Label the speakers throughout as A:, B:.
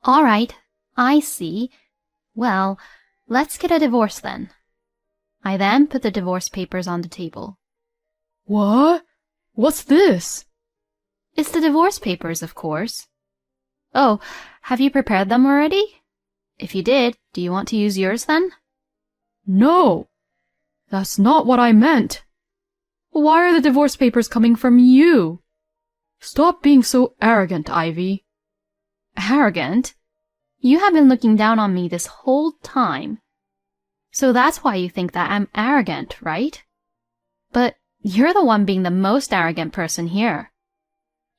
A: All right, I see. Well, let's get a divorce then. I then put the divorce papers on the table.
B: What? What's this?
A: It's the divorce papers, of course. Oh, have you prepared them already? If you did, do you want to use yours then?
B: No, that's not what I meant. Why are the divorce papers coming from you? Stop being so arrogant, Ivy.
A: Arrogant? You have been looking down on me this whole time. So that's why you think that I'm arrogant, right? But you're the one being the most arrogant person here.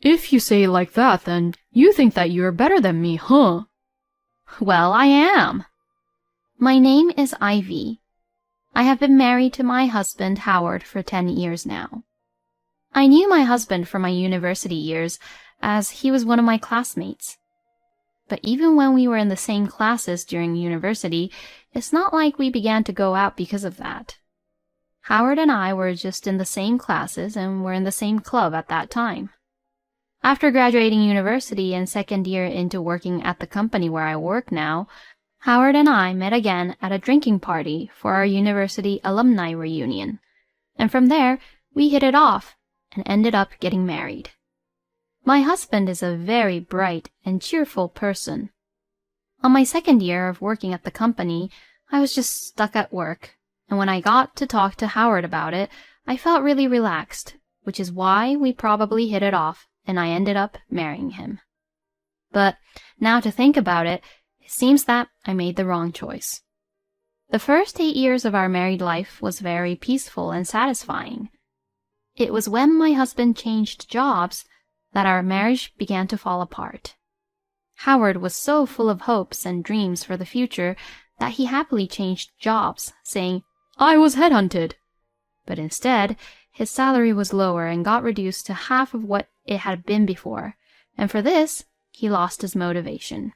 B: If you say it like that, then you think that you're better than me, huh?
A: Well, I am. My name is Ivy. I have been married to my husband, Howard, for 10 years now. I knew my husband from my university years, as he was one of my classmates. But even when we were in the same classes during university, it's not like we began to go out because of that. Howard and I were just in the same classes and were in the same club at that time. After graduating university and second year into working at the company where I work now, Howard and I met again at a drinking party for our university alumni reunion, and from there we hit it off and ended up getting married. My husband is a very bright and cheerful person. On my second year of working at the company, I was just stuck at work, and when I got to talk to Howard about it, I felt really relaxed, which is why we probably hit it off and I ended up marrying him. But now to think about it, it seems that I made the wrong choice. The first 8 years of our married life was very peaceful and satisfying. It was when my husband changed jobs that our marriage began to fall apart. Howard was so full of hopes and dreams for the future that he happily changed jobs, saying, "I was headhunted." But instead, his salary was lower and got reduced to half of what it had been before, and for this, he lost his motivation.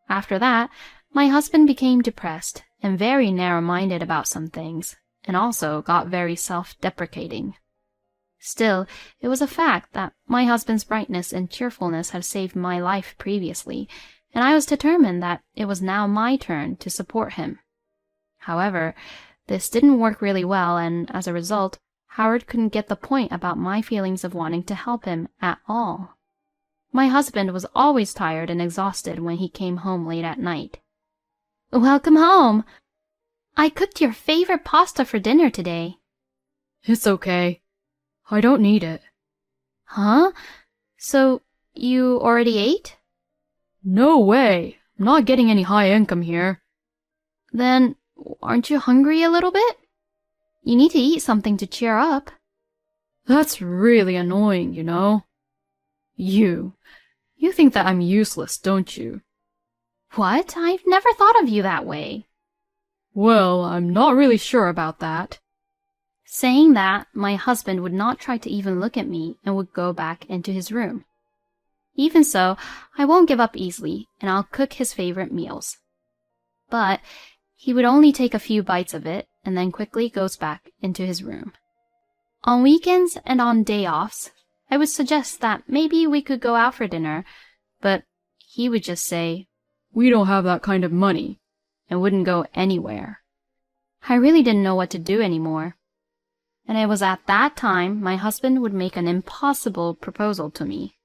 A: After that, my husband became depressed and very narrow-minded about some things, and also got very self-deprecating. Still, it was a fact that my husband's brightness and cheerfulness had saved my life previously, and I was determined that it was now my turn to support him. However, this didn't work really well, and as a result, Howard couldn't get the point about my feelings of wanting to help him at all. My husband was always tired and exhausted when he came home late at night. "Welcome home! I cooked your favorite pasta for dinner today."
B: It's okay. I don't need it.
A: Huh? So, you already ate?
B: No way. I'm not getting any high income here.
A: Then, aren't you hungry a little bit? You need to eat something to cheer up.
B: That's really annoying, you know. You think that I'm useless, don't you?
A: What? I've never thought of you that way.
B: Well, I'm not really sure about that.
A: Saying that, my husband would not try to even look at me and would go back into his room. Even so, I won't give up easily, and I'll cook his favorite meals. But he would only take a few bites of it and then quickly goes back into his room. On weekends and on day-offs, I would suggest that maybe we could go out for dinner, but he would just say,
B: "We don't have that kind of money,"
A: and wouldn't go anywhere. I really didn't know what to do anymore. And it was at that time my husband would make an impossible proposal to me.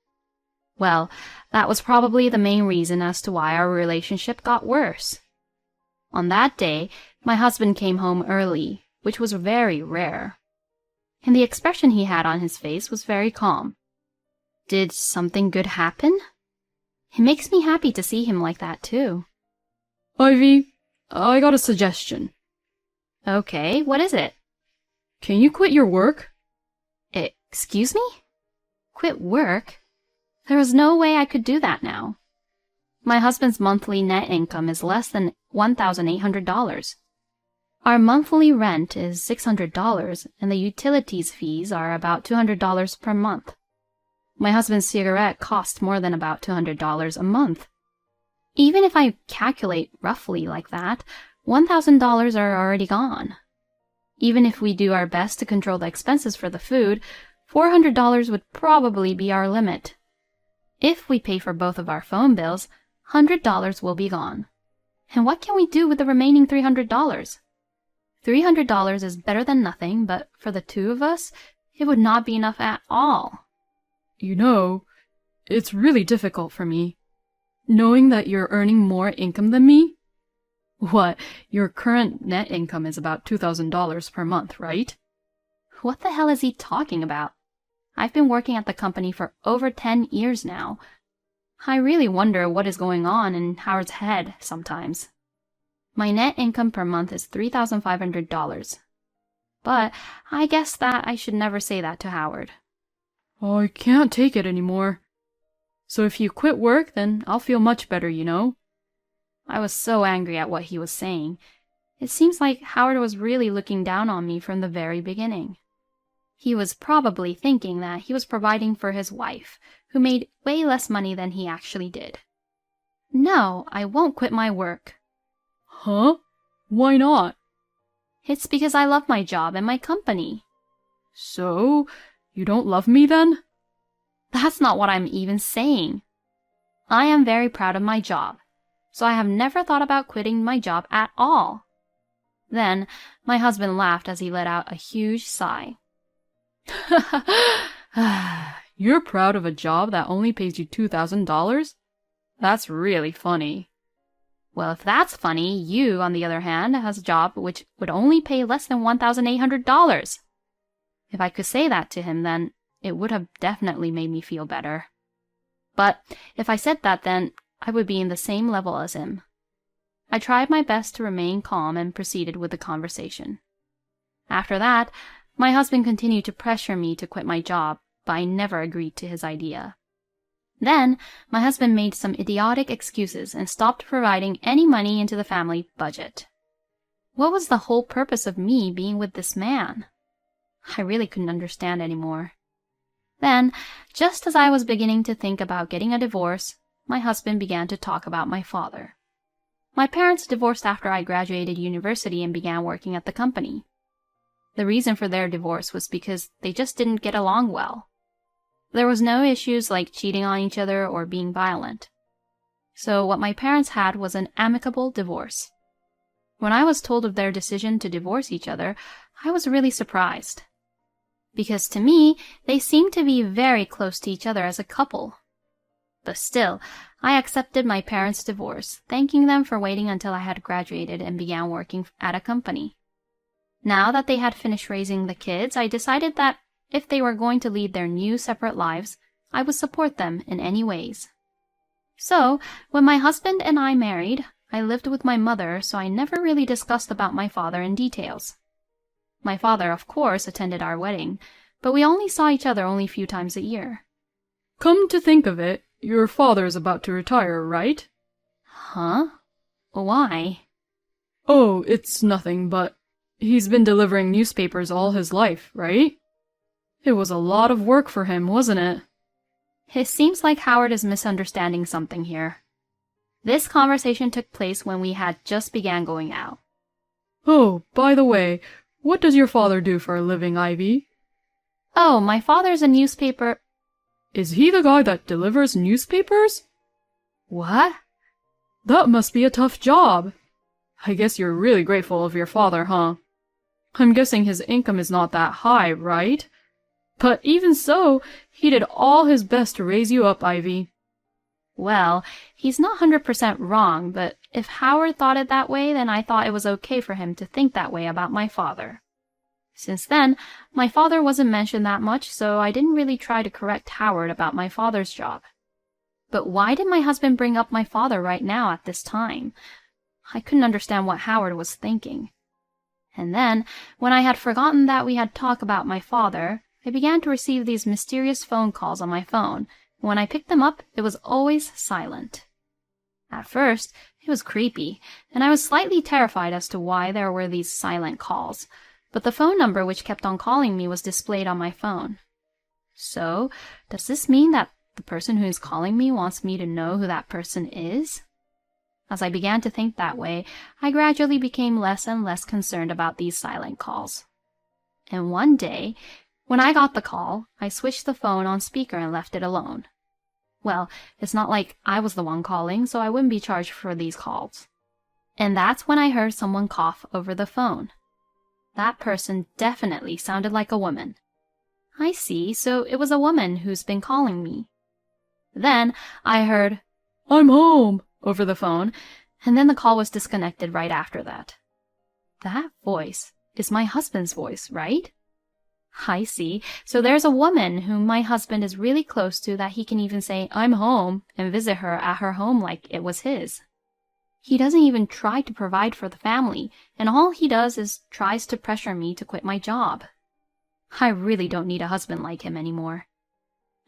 A: Well, that was probably the main reason as to why our relationship got worse. On that day, my husband came home early, which was very rare. And the expression he had on his face was very calm. Did something good happen? It makes me happy to see him like that, too.
B: Ivy, I got a suggestion.
A: Okay, what is it?
B: Can you quit your work?
A: Excuse me? Quit work? There was no way I could do that now. My husband's monthly net income is less than $1,800. Our monthly rent is $600, and the utilities fees are about $200 per month. My husband's cigarette costs more than about $200 a month. Even if I calculate roughly like that, $1,000 are already gone. Even if we do our best to control the expenses for the food, $400 would probably be our limit. If we pay for both of our phone bills, $100 will be gone. And what can we do with the remaining $300? $300 is better than nothing, but for the two of us, it would not be enough at all.
B: You know, it's really difficult for me, knowing that you're earning more income than me. What, your current net income is about $2,000 per month, right?
A: What the hell is he talking about? I've been working at the company for over 10 years now. I really wonder what is going on in Howard's head sometimes. My net income per month is $3,500. But I guess that I should never say that to Howard.
B: I can't take it anymore. So if you quit work, then I'll feel much better, you know.
A: I was so angry at what he was saying. It seems like Howard was really looking down on me from the very beginning. He was probably thinking that he was providing for his wife, who made way less money than he actually did. No, I won't quit my work.
B: Huh? Why not?
A: It's because I love my job and my company.
B: So, you don't love me then?
A: That's not what I'm even saying. I am very proud of my job, so I have never thought about quitting my job at all. Then, my husband laughed as he let out a huge sigh.
B: You're proud of a job that only pays you $2,000? That's really funny.
A: Well, if that's funny, you, on the other hand, has a job which would only pay less than $1,800. If I could say that to him, then it would have definitely made me feel better. But if I said that, then I would be in the same level as him. I tried my best to remain calm and proceeded with the conversation. After that, my husband continued to pressure me to quit my job, but I never agreed to his idea. Then, my husband made some idiotic excuses and stopped providing any money into the family budget. What was the whole purpose of me being with this man? I really couldn't understand anymore. Then, just as I was beginning to think about getting a divorce, my husband began to talk about my father. My parents divorced after I graduated university and began working at the company. The reason for their divorce was because they just didn't get along well. There was no issues like cheating on each other or being violent. So what my parents had was an amicable divorce. When I was told of their decision to divorce each other, I was really surprised. Because to me, they seemed to be very close to each other as a couple. But still, I accepted my parents' divorce, thanking them for waiting until I had graduated and began working at a company. Now that they had finished raising the kids, I decided that if they were going to lead their new separate lives, I would support them in any ways. So, when my husband and I married, I lived with my mother, so I never really discussed about my father in details. My father, of course, attended our wedding, but we only saw each other only a few times a year.
B: Come to think of it, your father is about to retire, right?
A: Huh? Why?
B: Oh, it's nothing, but he's been delivering newspapers all his life, right? It was a lot of work for him, wasn't it?
A: It seems like Howard is misunderstanding something here. This conversation took place when we had just began going out.
B: Oh, by the way, what does your father do for a living, Ivy?
A: Oh, my father's a newspaper...
B: Is he the guy that delivers newspapers?
A: What?
B: That must be a tough job. I guess you're really grateful of your father, huh? I'm guessing his income is not that high, right? But even so, he did all his best to raise you up, Ivy.
A: Well, he's not 100% wrong, but if Howard thought it that way, then I thought it was okay for him to think that way about my father. Since then, my father wasn't mentioned that much, so I didn't really try to correct Howard about my father's job. But why did my husband bring up my father right now at this time? I couldn't understand what Howard was thinking. And then, when I had forgotten that we had talked about my father, I began to receive these mysterious phone calls on my phone, and when I picked them up, it was always silent. At first, it was creepy, and I was slightly terrified as to why there were these silent calls, but the phone number which kept on calling me was displayed on my phone. So, does this mean that the person who is calling me wants me to know who that person is? As I began to think that way, I gradually became less and less concerned about these silent calls. And one day, when I got the call, I switched the phone on speaker and left it alone. Well, it's not like I was the one calling, so I wouldn't be charged for these calls. And that's when I heard someone cough over the phone. That person definitely sounded like a woman. I see, so it was a woman who's been calling me. Then I heard, "I'm home," over the phone, and then the call was disconnected right after that. That voice is my husband's voice, right? I see, so there's a woman whom my husband is really close to that he can even say, "I'm home," and visit her at her home like it was his. He doesn't even try to provide for the family, and all he does is tries to pressure me to quit my job. I really don't need a husband like him anymore.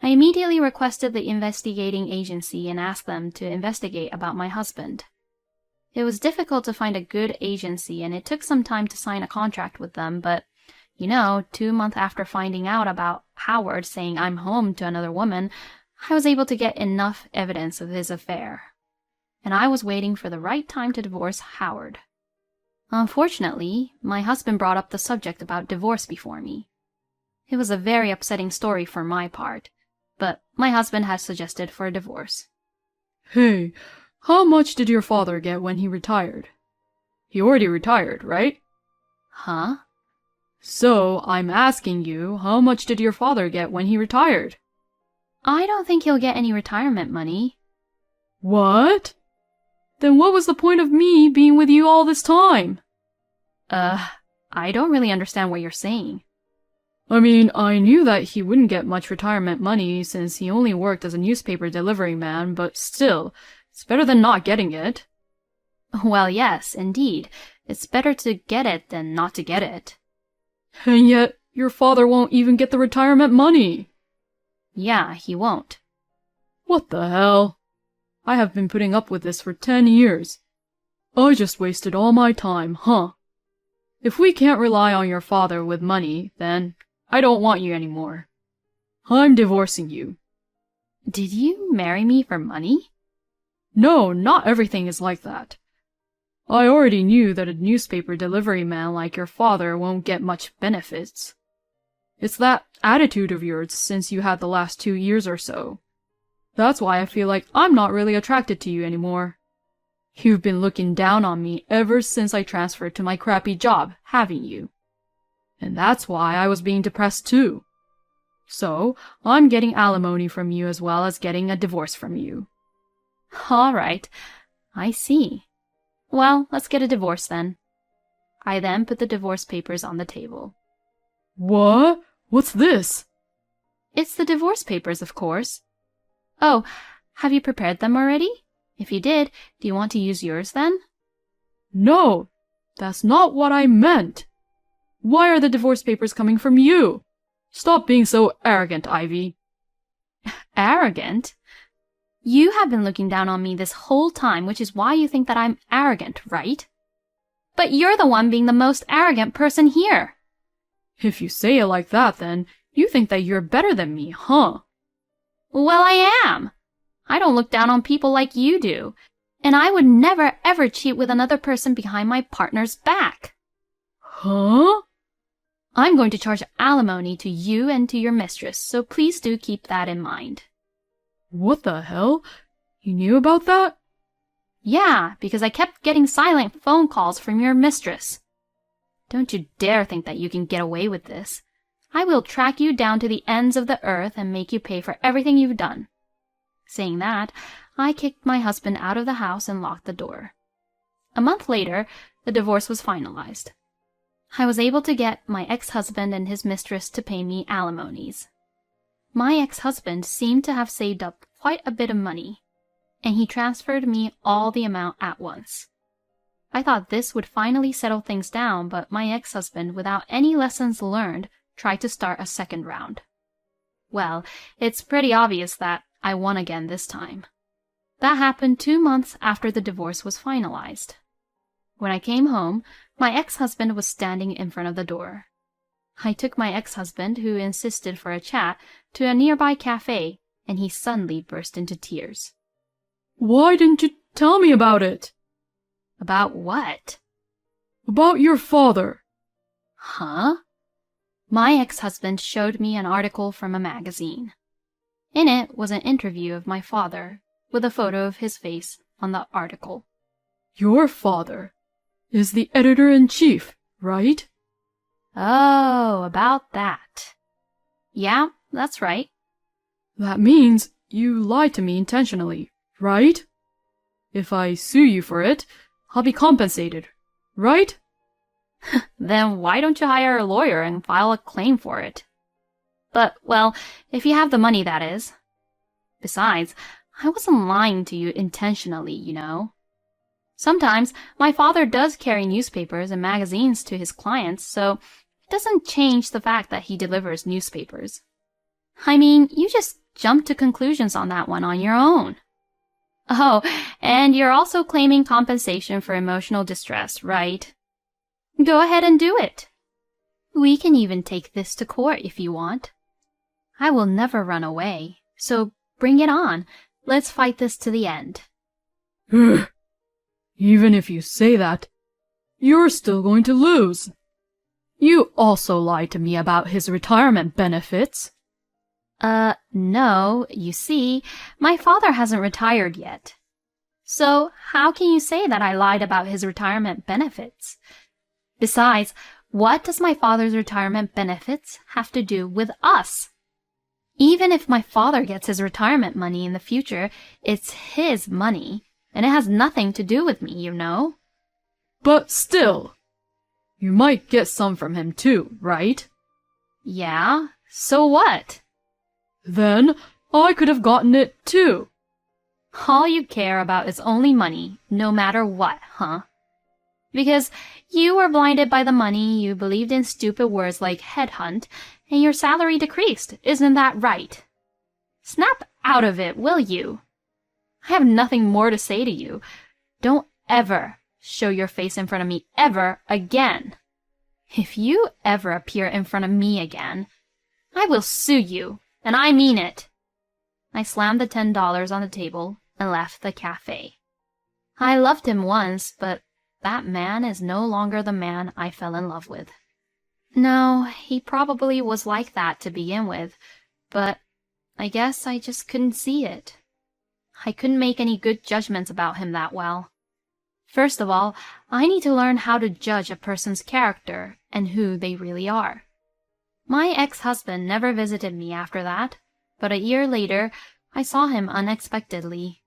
A: I immediately requested the investigating agency and asked them to investigate about my husband. It was difficult to find a good agency, and it took some time to sign a contract with them, but 2 months after finding out about Howard saying I'm home to another woman, I was able to get enough evidence of his affair. And I was waiting for the right time to divorce Howard. Unfortunately, my husband brought up the subject about divorce before me. It was a very upsetting story for my part, but my husband had suggested for a divorce.
B: Hey, how much did your father get when he retired? He already retired, right?
A: Huh?
B: So, I'm asking you, how much did your father get when he retired?
A: I don't think he'll get any retirement money.
B: What? Then what was the point of me being with you all this time?
A: I don't really understand what you're saying.
B: I mean, I knew that he wouldn't get much retirement money since he only worked as a newspaper delivery man, but still, it's better than not getting it.
A: Well, yes, indeed. It's better to get it than not to get it.
B: And yet, your father won't even get the retirement money.
A: Yeah, he won't.
B: What the hell? I have been putting up with this for 10 years. I just wasted all my time, huh? If we can't rely on your father with money, then I don't want you anymore. I'm divorcing you.
A: Did you marry me for money?
B: No, not everything is like that. I already knew that a newspaper delivery man like your father won't get much benefits. It's that attitude of yours since you had the last 2 years or so. That's why I feel like I'm not really attracted to you anymore. You've been looking down on me ever since I transferred to my crappy job, haven't you? And that's why I was being depressed too. So, I'm getting alimony from you as well as getting a divorce from you.
A: All right, I see. Well, let's get a divorce then. I then put the divorce papers on the table.
B: What? What's this?
A: It's the divorce papers, of course. Oh, have you prepared them already? If you did, do you want to use yours then?
B: No, that's not what I meant. Why are the divorce papers coming from you? Stop being so arrogant, Ivy.
A: Arrogant? You have been looking down on me this whole time, which is why you think that I'm arrogant, right? But you're the one being the most arrogant person here.
B: If you say it like that, then you think that you're better than me, huh?
A: Well, I am. I don't look down on people like you do, and I would never ever cheat with another person behind my partner's back.
B: Huh?
A: I'm going to charge alimony to you and to your mistress, so please do keep that in mind.
B: What the hell? You knew about that?
A: Yeah, because I kept getting silent phone calls from your mistress. Don't you dare think that you can get away with this. I will track you down to the ends of the earth and make you pay for everything you've done. Saying that, I kicked my husband out of the house and locked the door. A month later, the divorce was finalized. I was able to get my ex-husband and his mistress to pay me alimonies. My ex-husband seemed to have saved up quite a bit of money, and he transferred me all the amount at once. I thought this would finally settle things down, but my ex-husband, without any lessons learned, tried to start a second round. Well, it's pretty obvious that I won again this time. That happened 2 months after the divorce was finalized. When I came home, my ex-husband was standing in front of the door. I took my ex-husband, who insisted for a chat, to a nearby cafe, and he suddenly burst into tears.
B: Why didn't you tell me about it?
A: About what?
B: About your father.
A: Huh? My ex-husband showed me an article from a magazine. In it was an interview of my father, with a photo of his face on the article.
B: Your father is the editor-in-chief, right?
A: Oh, about that. Yeah, that's right.
B: That means you lied to me intentionally, right? If I sue you for it, I'll be compensated, right?
A: Then why don't you hire a lawyer and file a claim for it? But, well, if you have the money, that is. Besides, I wasn't lying to you intentionally, you know. Sometimes my father does carry newspapers and magazines to his clients, so it doesn't change the fact that he delivers newspapers. I mean, you just jumped to conclusions on that one on your own. Oh, and you're also claiming compensation for emotional distress, right? Go ahead and do it. We can even take this to court if you want. I will never run away, so bring it on. Let's fight this to the end.
B: Even if you say that, you're still going to lose. You also lied to me about his retirement benefits.
A: No, you see, my father hasn't retired yet. So how can you say that I lied about his retirement benefits? Besides, what does my father's retirement benefits have to do with us? Even if my father gets his retirement money in the future, it's his money, and it has nothing to do with me, you know?
B: But still, you might get some from him too, right?
A: Yeah, so what?
B: Then I could have gotten it too.
A: All you care about is only money, no matter what, huh? Because you were blinded by the money, you believed in stupid words like headhunt, and your salary decreased, isn't that right? Snap out of it, will you? I have nothing more to say to you. Don't ever show your face in front of me ever again. If you ever appear in front of me again, I will sue you, and I mean it. I slammed the $10 on the table and left the cafe. I loved him once, but that man is no longer the man I fell in love with. No, he probably was like that to begin with, but I guess I just couldn't see it. I couldn't make any good judgments about him that well. First of all, I need to learn how to judge a person's character and who they really are. My ex-husband never visited me after that, but a year later, I saw him unexpectedly.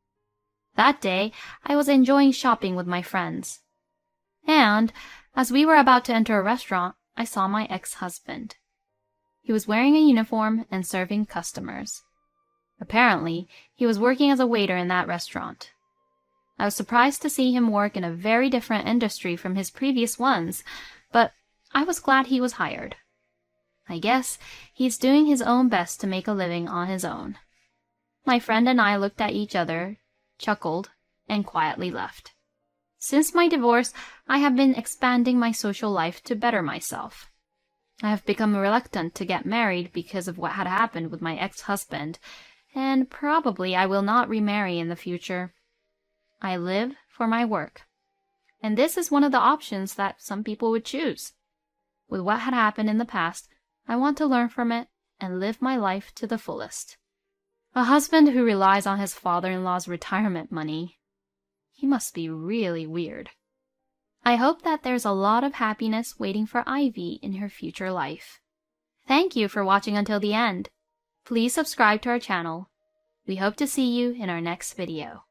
A: That day, I was enjoying shopping with my friends. And, as we were about to enter a restaurant, I saw my ex-husband. He was wearing a uniform and serving customers. Apparently, he was working as a waiter in that restaurant. I was surprised to see him work in a very different industry from his previous ones, but I was glad he was hired. I guess he's doing his own best to make a living on his own. My friend and I looked at each other, chuckled, and quietly left. Since my divorce, I have been expanding my social life to better myself. I have become reluctant to get married because of what had happened with my ex-husband, and probably I will not remarry in the future. I live for my work, and this is one of the options that some people would choose. With what had happened in the past, I want to learn from it and live my life to the fullest. A husband who relies on his father-in-law's retirement money. He must be really weird. I hope that there's a lot of happiness waiting for Ivy in her future life. Thank you for watching until the end. Please subscribe to our channel. We hope to see you in our next video.